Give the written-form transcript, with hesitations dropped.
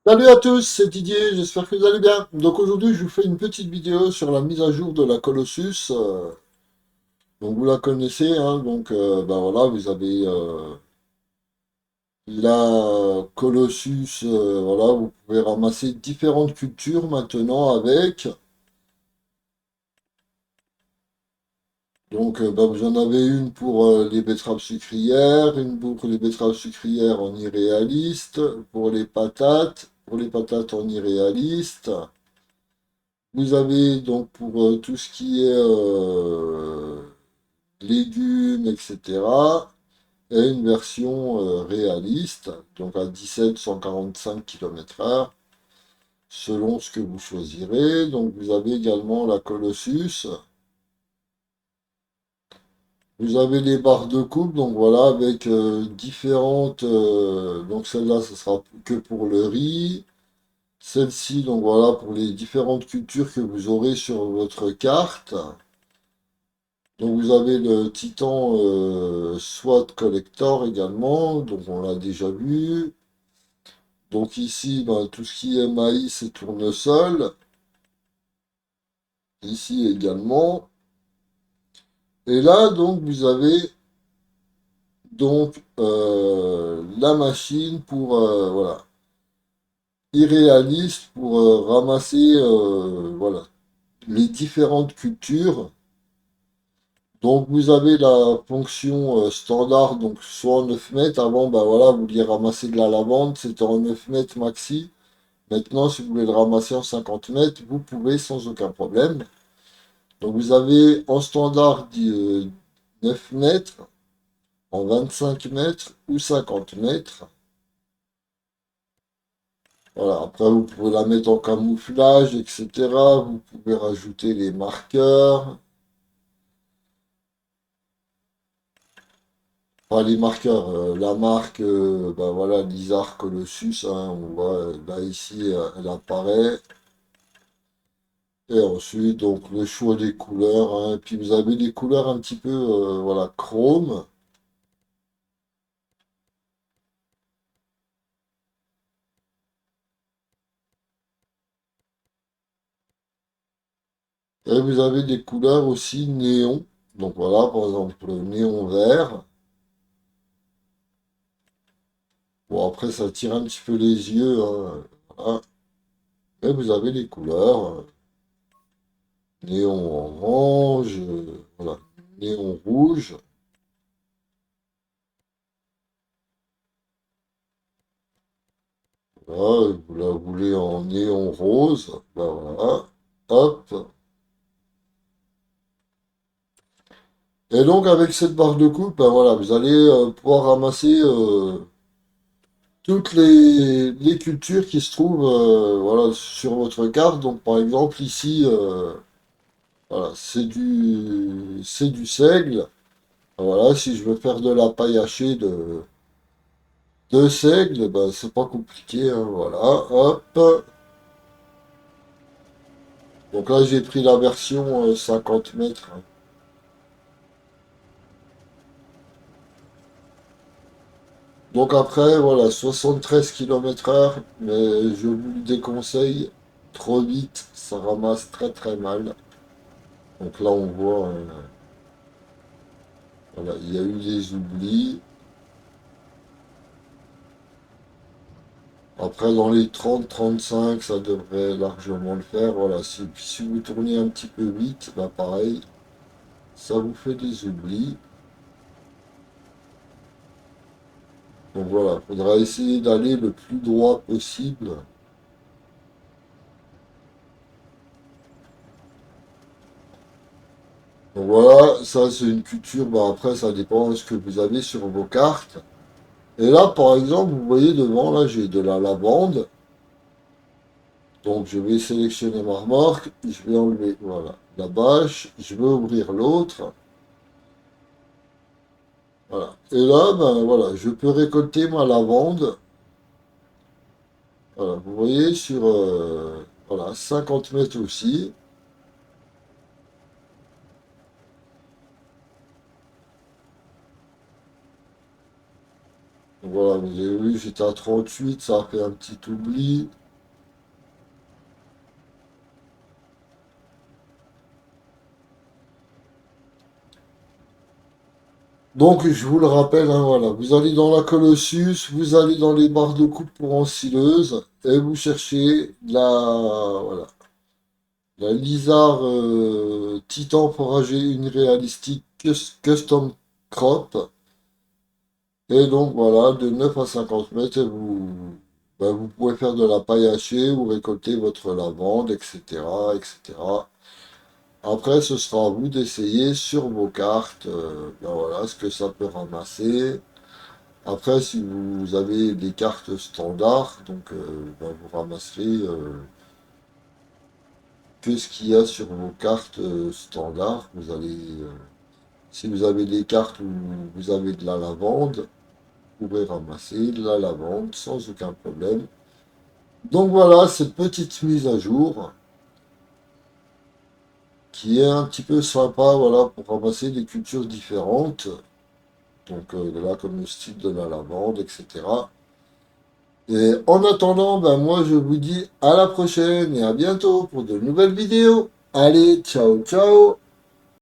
Salut à tous, c'est Didier, j'espère que vous allez bien. Donc aujourd'hui, je vous fais une petite vidéo sur la mise à jour de la Colossus. Donc vous la connaissez, hein, donc ben voilà, vous avez la Colossus, voilà, vous pouvez ramasser différentes cultures maintenant avec. Donc ben, vous en avez une pour les betteraves sucrières, une pour les betteraves sucrières en irréaliste, pour les patates en irréaliste. Vous avez donc pour tout ce qui est légumes, etc. Et une version réaliste, donc à 17-145 km/h, selon ce que vous choisirez. Donc vous avez également la Colossus. Vous avez les barres de coupe, donc voilà, avec différentes. Donc celle-là, ce sera que pour le riz. Celle-ci, donc voilà, pour les différentes cultures que vous aurez sur votre carte. Donc vous avez le Titan SWAT Collector également, donc on l'a déjà vu. Donc ici, ben, tout ce qui est maïs et tournesol, ici également. Et là, donc vous avez donc la machine pour voilà, irréaliste pour ramasser voilà, les différentes cultures. Donc vous avez la fonction standard, donc soit en 9 mètres. Avant, ben voilà, vous vouliez ramasser de la lavande, c'était en 9 mètres maxi. Maintenant, si vous voulez le ramasser en 50 mètres, vous pouvez sans aucun problème. Donc vous avez en standard dit, 9 mètres, en 25 mètres ou 50 mètres. Voilà, après vous pouvez la mettre en camouflage, etc. Vous pouvez rajouter les marqueurs. Enfin, les marqueurs, la marque, ben voilà, l'Isar Colossus, hein, on voit là ici, elle apparaît. Et ensuite, donc le choix des couleurs, hein, et puis vous avez des couleurs un petit peu, voilà, chrome. Et vous avez des couleurs aussi néon. Donc voilà, par exemple, le néon vert. Bon, après, ça tire un petit peu les yeux, hein, voilà. Et vous avez les couleurs, néon orange, voilà, néon rouge. Voilà, et vous la voulez en néon rose, ben voilà, hop. Et donc avec cette barre de coupe, ben voilà, vous allez pouvoir ramasser toutes les cultures qui se trouvent voilà, sur votre carte. Donc par exemple ici, voilà, c'est du seigle. Voilà, si je veux faire de la paille hachée de seigle, ben c'est pas compliqué, hein, voilà, hop. Donc là j'ai pris la version 50 mètres, hein. Donc après, voilà, 73 km/h, mais je vous le déconseille, trop vite, ça ramasse très très mal. Donc là on voit, voilà, il y a eu des oublis. Après dans les 30-35, ça devrait largement le faire. Voilà, si vous tournez un petit peu vite, bah pareil, ça vous fait des oublis. Donc voilà, il faudra essayer d'aller le plus droit possible. Donc voilà, ça c'est une culture, bah après ça dépend de ce que vous avez sur vos cartes. Et là, par exemple, vous voyez devant, là, j'ai de la lavande. Donc, je vais sélectionner ma remorque. Je vais enlever, voilà, la bâche. Je vais ouvrir l'autre. Voilà. Et là, ben voilà, je peux récolter ma lavande. Voilà, vous voyez, sur voilà, 50 mètres aussi. Donc, voilà, vous avez vu, vu que j'étais à 38, ça a fait un petit oubli. Donc, je vous le rappelle, hein, voilà, vous allez dans la Colossus, vous allez dans les barres de coupe pour ensileuse, et vous cherchez voilà, la Lizard Titan foragé une réalistique custom crop. Et donc voilà, de 9 à 50 mètres, vous pouvez faire de la paille hachée ou récolter votre lavande, etc., etc. Après, ce sera à vous d'essayer sur vos cartes, voilà, ce que ça peut ramasser. Après, si vous avez des cartes standards, donc vous ramasserez que ce qu'il y a sur vos cartes standards. Si vous avez des cartes où vous avez de la lavande, vous pourrez ramasser de la lavande sans aucun problème. Donc voilà, cette petite mise à jour qui est un petit peu sympa, voilà, pour ramasser des cultures différentes. Donc là, comme le style de la lavande, etc. Et en attendant, ben moi je vous dis à la prochaine et à bientôt pour de nouvelles vidéos. Allez, ciao ciao!